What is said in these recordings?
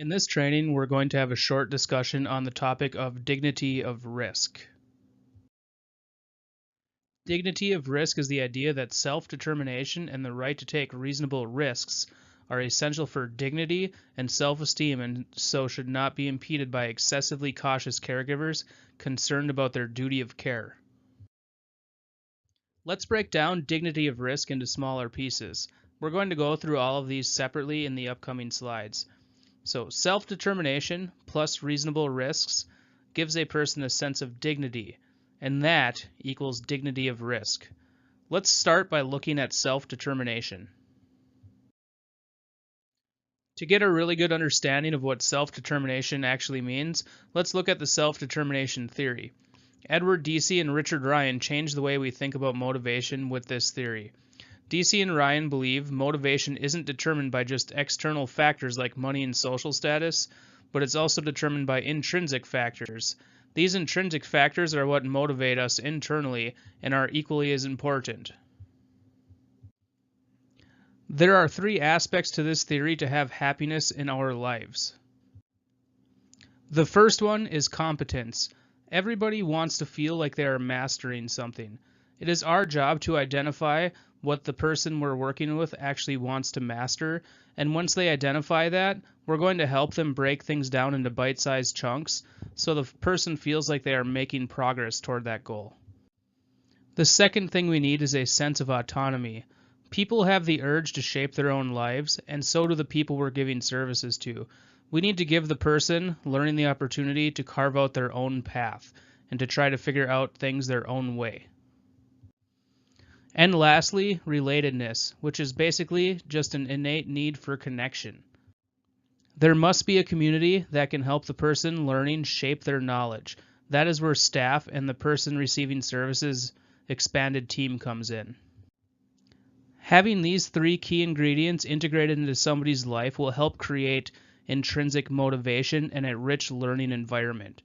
In this training, we're going to have a short discussion on the topic of dignity of risk. Dignity of risk is the idea that self-determination and the right to take reasonable risks are essential for dignity and self-esteem, and so should not be impeded by excessively cautious caregivers concerned about their duty of care. Let's break down dignity of risk into smaller pieces. We're going to go through all of these separately in the upcoming slides. So self-determination plus reasonable risks gives a person a sense of dignity, and that equals dignity of risk. Let's start by looking at self-determination. To get a really good understanding of what self-determination actually means, let's look at the self-determination theory. Edward Deci and Richard Ryan changed the way we think about motivation with this theory. Deci and Ryan believe motivation isn't determined by just external factors like money and social status, but it's also determined by intrinsic factors. These intrinsic factors are what motivate us internally and are equally as important. There are three aspects to this theory to have happiness in our lives. The first one is competence. Everybody wants to feel like they are mastering something. It is our job to identify what the person we're working with actually wants to master, and once they identify that, we're going to help them break things down into bite-sized chunks so the person feels like they are making progress toward that goal. The second thing we need is a sense of autonomy. People have the urge to shape their own lives, and so do the people we're giving services to. We need to give the person learning the opportunity to carve out their own path and to try to figure out things their own way. And lastly, relatedness, which is basically just an innate need for connection. There must be a community that can help the person learning shape their knowledge. That is where staff and the person receiving services expanded team comes in. Having these three key ingredients integrated into somebody's life will help create intrinsic motivation and a rich learning environment.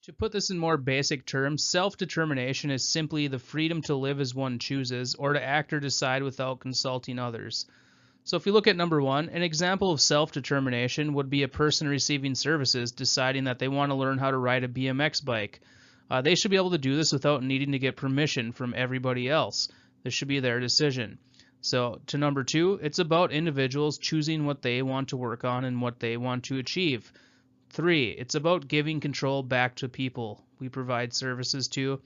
To put this in more basic terms, self-determination is simply the freedom to live as one chooses or to act or decide without consulting others. So if you look at number one, an example of self-determination would be a person receiving services deciding that they want to learn how to ride a BMX bike. They should be able to do this without needing to get permission from everybody else. This should be their decision. So to number two, it's about individuals choosing what they want to work on and what they want to achieve. 3, it's about giving control back to people we provide services to.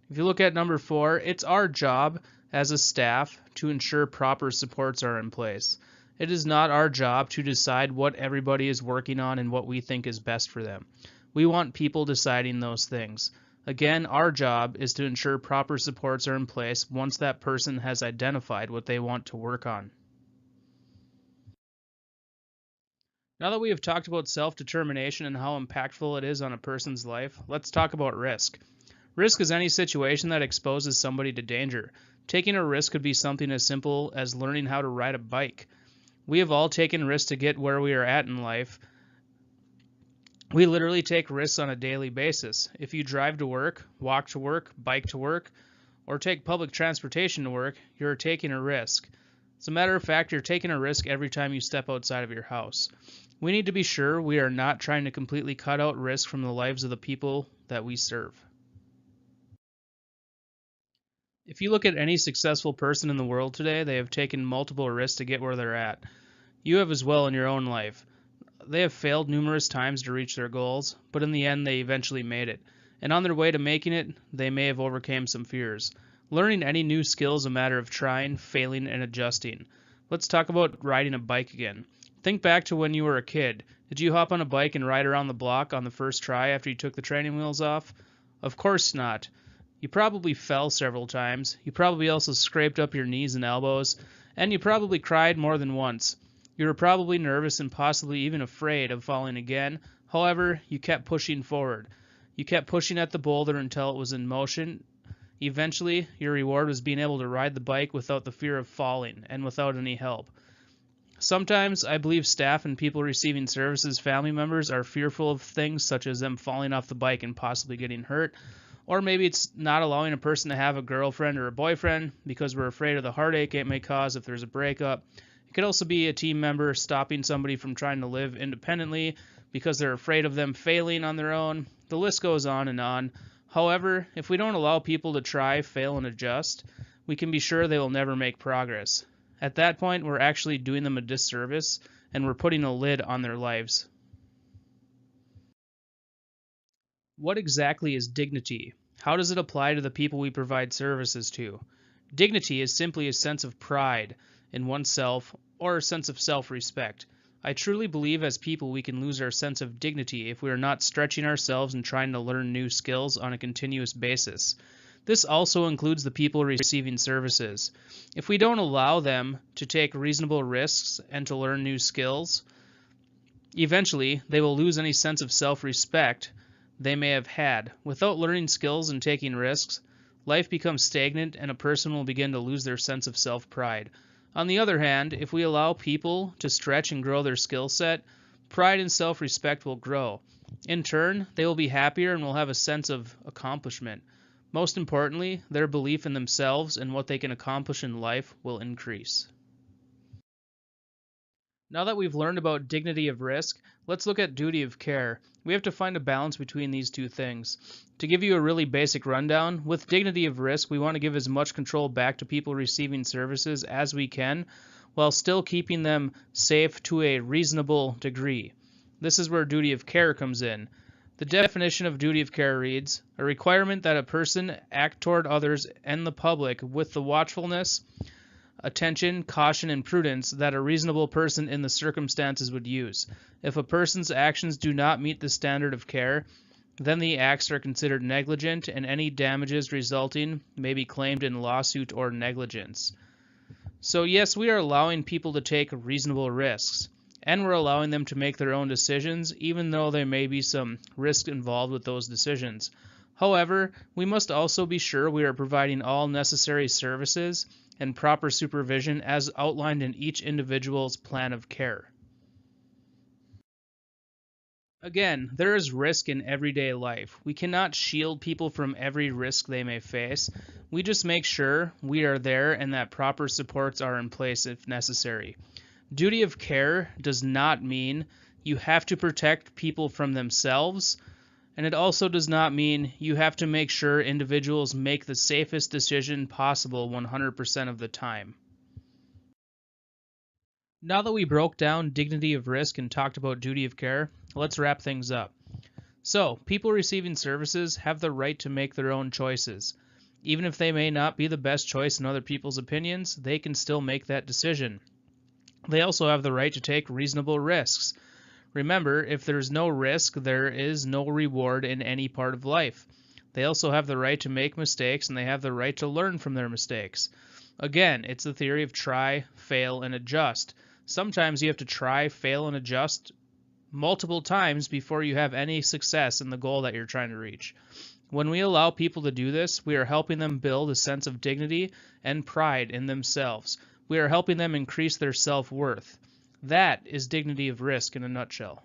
If you look at number 4, it's our job as a staff to ensure proper supports are in place. It is not our job to decide what everybody is working on and what we think is best for them. We want people deciding those things. Again, our job is to ensure proper supports are in place once that person has identified what they want to work on. Now that we have talked about self-determination and how impactful it is on a person's life, let's talk about risk. Risk is any situation that exposes somebody to danger. Taking a risk could be something as simple as learning how to ride a bike. We have all taken risks to get where we are at in life. We literally take risks on a daily basis. If you drive to work, walk to work, bike to work, or take public transportation to work, you're taking a risk. As a matter of fact, you're taking a risk every time you step outside of your house. We need to be sure we are not trying to completely cut out risk from the lives of the people that we serve. If you look at any successful person in the world today, they have taken multiple risks to get where they're at. You have as well in your own life. They have failed numerous times to reach their goals, but in the end they eventually made it. And on their way to making it, they may have overcome some fears. Learning any new skill is a matter of trying, failing, and adjusting. Let's talk about riding a bike again. Think back to when you were a kid. Did you hop on a bike and ride around the block on the first try after you took the training wheels off? Of course not. You probably fell several times. You probably also scraped up your knees and elbows. And you probably cried more than once. You were probably nervous and possibly even afraid of falling again. However, you kept pushing forward. You kept pushing at the boulder until it was in motion. Eventually, your reward was being able to ride the bike without the fear of falling and without any help. Sometimes I believe staff and people receiving services, family members, are fearful of things such as them falling off the bike and possibly getting hurt. Or maybe it's not allowing a person to have a girlfriend or a boyfriend because we're afraid of the heartache it may cause if there's a breakup. It could also be a team member stopping somebody from trying to live independently because they're afraid of them failing on their own. The list goes on and on. However, if we don't allow people to try, fail, and adjust, we can be sure they will never make progress. At that point, we're actually doing them a disservice, and we're putting a lid on their lives. What exactly is dignity? How does it apply to the people we provide services to? Dignity is simply a sense of pride in oneself or a sense of self-respect. I truly believe as people we can lose our sense of dignity if we are not stretching ourselves and trying to learn new skills on a continuous basis. This also includes the people receiving services. If we don't allow them to take reasonable risks and to learn new skills, eventually they will lose any sense of self-respect they may have had. Without learning skills and taking risks, life becomes stagnant and a person will begin to lose their sense of self-pride. On the other hand, if we allow people to stretch and grow their skill set, pride and self-respect will grow. In turn, they will be happier and will have a sense of accomplishment. Most importantly, their belief in themselves and what they can accomplish in life will increase. Now that we've learned about dignity of risk, let's look at duty of care. We have to find a balance between these two things. To give you a really basic rundown, with dignity of risk, we want to give as much control back to people receiving services as we can, while still keeping them safe to a reasonable degree. This is where duty of care comes in. The definition of duty of care reads, a requirement that a person act toward others and the public with the watchfulness, attention, caution, and prudence that a reasonable person in the circumstances would use. If a person's actions do not meet the standard of care, then the acts are considered negligent and any damages resulting may be claimed in lawsuit or negligence. So yes, we are allowing people to take reasonable risks, and we're allowing them to make their own decisions, even though there may be some risk involved with those decisions. However, we must also be sure we are providing all necessary services and proper supervision as outlined in each individual's plan of care. Again, there is risk in everyday life. We cannot shield people from every risk they may face. We just make sure we are there and that proper supports are in place if necessary. Duty of care does not mean you have to protect people from themselves, and it also does not mean you have to make sure individuals make the safest decision possible 100% of the time. Now that we broke down dignity of risk and talked about duty of care, let's wrap things up. So, people receiving services have the right to make their own choices. Even if they may not be the best choice in other people's opinions, they can still make that decision. They also have the right to take reasonable risks. Remember, if there's no risk, there is no reward in any part of life. They also have the right to make mistakes, and they have the right to learn from their mistakes. Again, it's the theory of try, fail, and adjust. Sometimes you have to try, fail, and adjust multiple times before you have any success in the goal that you're trying to reach. When we allow people to do this, we are helping them build a sense of dignity and pride in themselves. We are helping them increase their self-worth. That is dignity of risk in a nutshell.